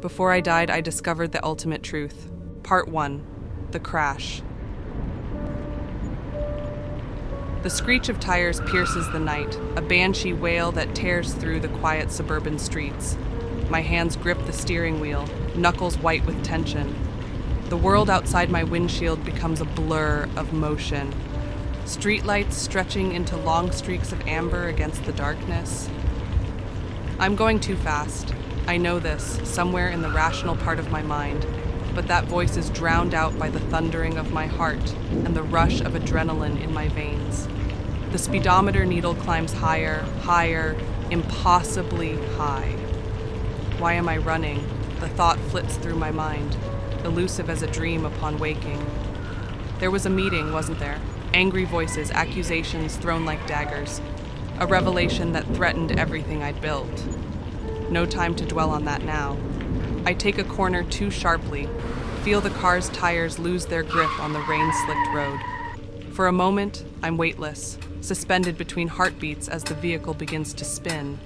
Before I died, I discovered the ultimate truth. Part 1. The crash. The screech of tires pierces the night, a banshee wail that tears through the quiet suburban streets. My hands grip the steering wheel, knuckles white with tension. The world outside my windshield becomes a blur of motion. Streetlights stretching into long streaks of amber against the darkness. I'm going too fast. I know this, somewhere in the rational part of my mind, but that voice is drowned out by the thundering of my heart and the rush of adrenaline in my veins. The speedometer needle climbs higher, higher, impossibly high. Why am I running? The thought flits through my mind, elusive as a dream upon waking. There was a meeting, wasn't there? Angry voices, accusations thrown like daggers. A revelation that threatened everything I'd built. No time to dwell on that now. I take a corner too sharply, feel the car's tires lose their grip on the rain-slicked road. For a moment, I'm weightless, suspended between heartbeats as the vehicle begins to spin.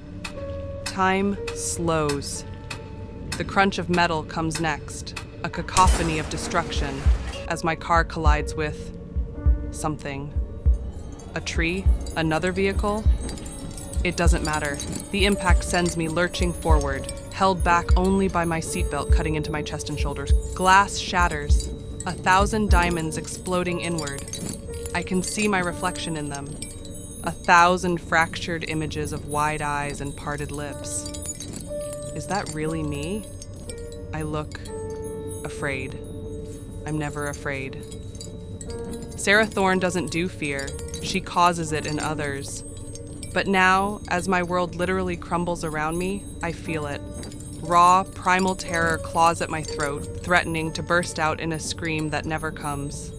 Time slows. The crunch of metal comes next, a cacophony of destruction, as my car collides with something. A tree? Another vehicle? It doesn't matter. The impact sends me lurching forward, held back only by my seatbelt cutting into my chest and shoulders. Glass shatters, 1,000 diamonds exploding inward. I can see my reflection in them. 1,000 fractured images of wide eyes and parted lips. Is that really me? I look afraid. I'm never afraid. Sarah Thorne doesn't do fear. She causes it in others. But now, as my world literally crumbles around me, I feel it. Raw, primal terror claws at my throat, threatening to burst out in a scream that never comes.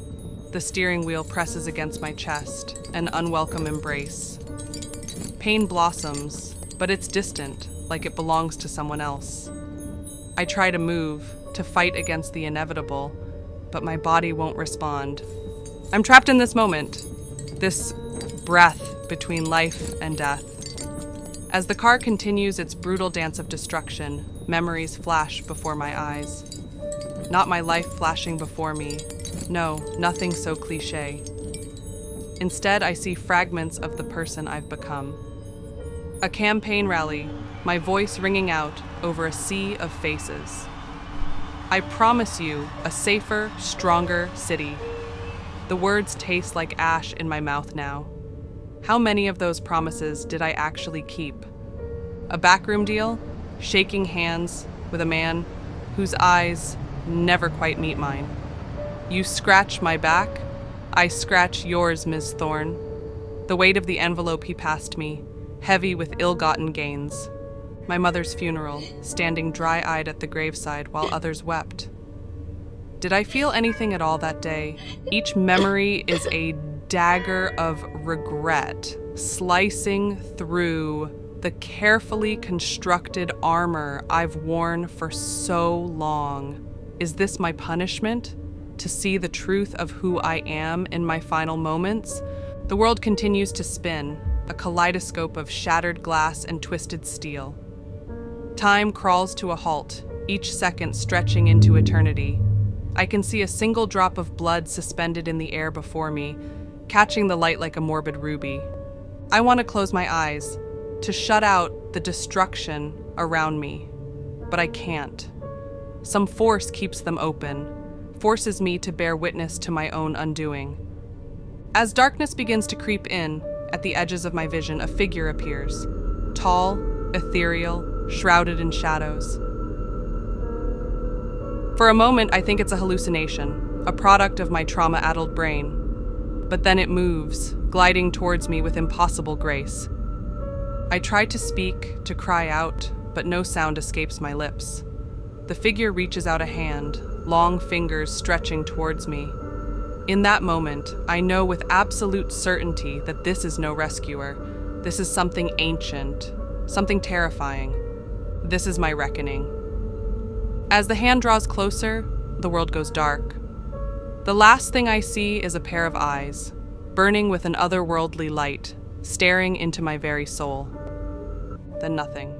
The steering wheel presses against my chest, an unwelcome embrace. Pain blossoms, but it's distant, like it belongs to someone else. I try to move, to fight against the inevitable, but my body won't respond. I'm trapped in this moment, this breath between life and death. As the car continues its brutal dance of destruction, memories flash before my eyes. Not my life flashing before me. No, nothing so cliché. Instead, I see fragments of the person I've become. A campaign rally, my voice ringing out over a sea of faces. I promise you a safer, stronger city. The words taste like ash in my mouth now. How many of those promises did I actually keep? A backroom deal? Shaking hands with a man whose eyes never quite meet mine. You scratch my back, I scratch yours, Ms. Thorne. The weight of the envelope he passed me, heavy with ill-gotten gains. My mother's funeral, standing dry-eyed at the graveside while others wept. Did I feel anything at all that day? Each memory is a dagger of regret, slicing through the carefully constructed armor I've worn for so long. Is this my punishment? To see the truth of who I am in my final moments? The world continues to spin, a kaleidoscope of shattered glass and twisted steel. Time crawls to a halt, each second stretching into eternity. I can see a single drop of blood suspended in the air before me, catching the light like a morbid ruby. I want to close my eyes, to shut out the destruction around me, but I can't. Some force keeps them open, forces me to bear witness to my own undoing. As darkness begins to creep in, at the edges of my vision, a figure appears, tall, ethereal, shrouded in shadows. For a moment, I think it's a hallucination, a product of my trauma-addled brain. But then it moves, gliding towards me with impossible grace. I try to speak, to cry out, but no sound escapes my lips. The figure reaches out a hand, long fingers stretching towards me. In that moment, I know with absolute certainty that this is no rescuer. This is something ancient, something terrifying. This is my reckoning. As the hand draws closer, the world goes dark. The last thing I see is a pair of eyes, burning with an otherworldly light, staring into my very soul. Then nothing.